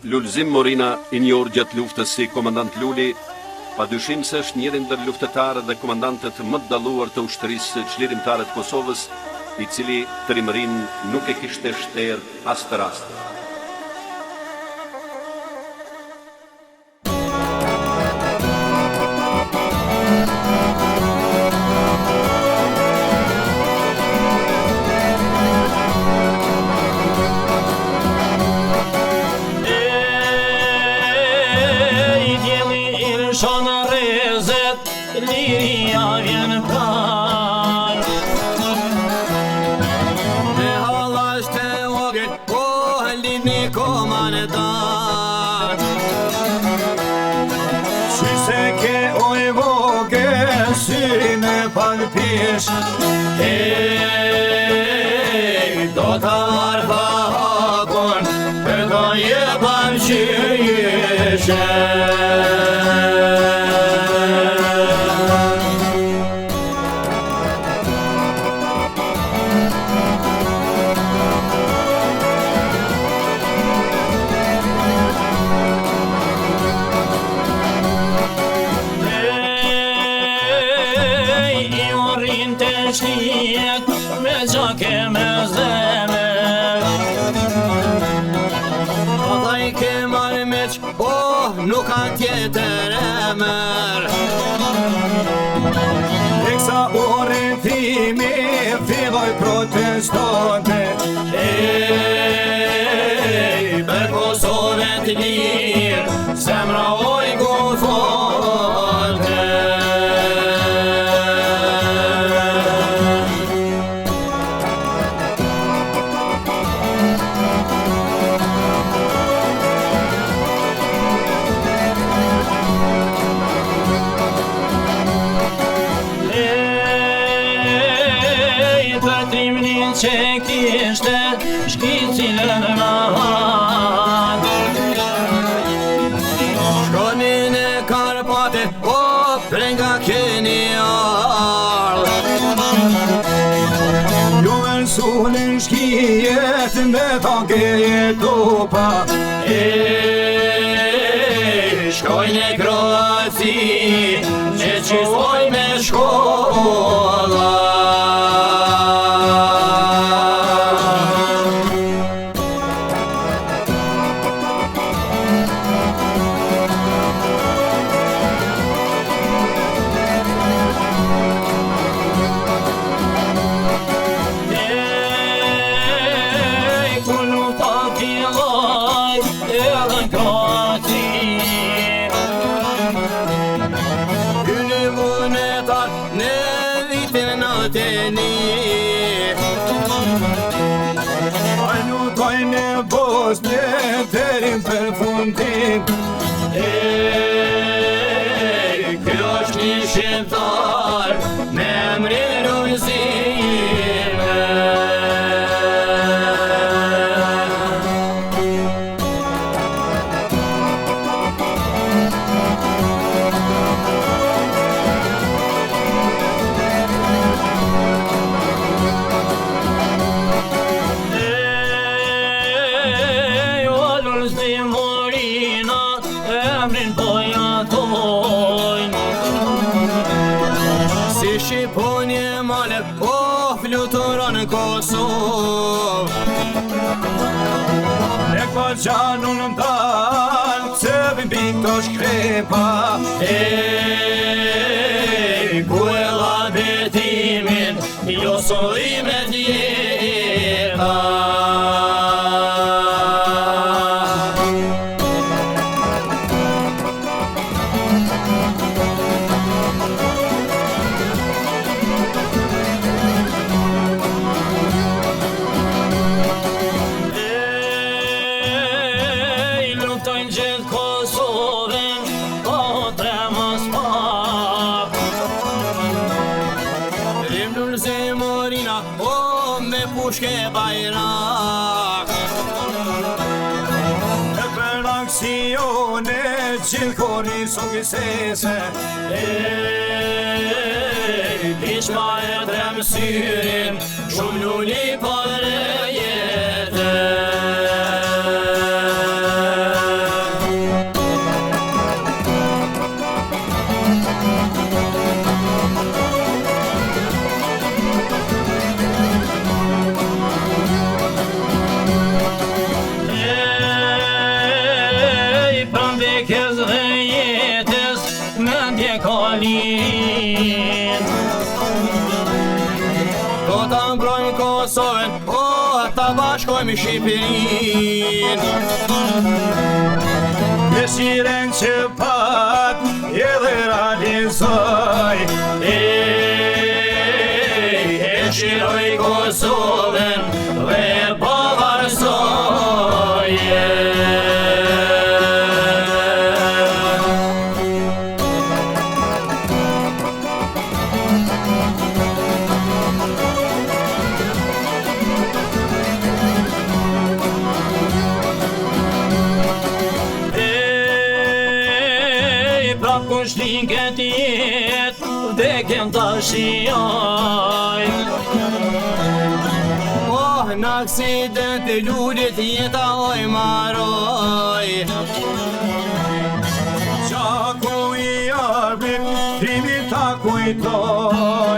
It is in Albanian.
Lulzim Morina, i njohur gjatë luftës si komandant Luli, padyshim se është njëri ndër luftëtarët dhe komandantët më të dalluar të ushtrisë çlirimtare të Kosovës, i cili trimërin nuk e kishte shterë as të rast. Shonë rezet, liria vjen praj. Ne hallash të vogël, po lidni komandan. Si se ke oj vogël, syrin e palpish. Do ta marrë hakon, për do jepam qyeshe. Me gjake me zemër, ata I ke marrë meq, po nuk kanë tjetër emër. Eksa orientimi filloj protestonte. Për Kosovën të lirë, zemra oj gufonte. që kishte shkicilën në hanë. Shkonin e Karpate, po prenga keni ardh. Ju mësunin shkijet me tanke e topa. Shkojnë e Kroaci, që qysoj me shkolla. Lutojnë e Bosnjë derin për fundin. Kjo është një shqiptar me emrin Lulzime. Shqiponi e male, po fluturon Kosovë. E kwa gjanun në dalë, se vim të shkrepa. Ku e la betimin, jo sollime tjeta. Morina, o me pushke bajrak. E për aksione qilkoni sukisese. Ishma e drem syrin, shumë luli për jetë. Shqipërin. Do ta mbrojmë Kosovën, o, ta bashkojmë Shqipërin. Dëshiren që pat edhe realizoj, E shiroj Kosovën dhe pavarësoje. Kushtin këtë jetë vdekjen ta shijoj. Oh, në aksident e lullit jeta oj maroj. qaku i arbit, trimi ta kujtoj.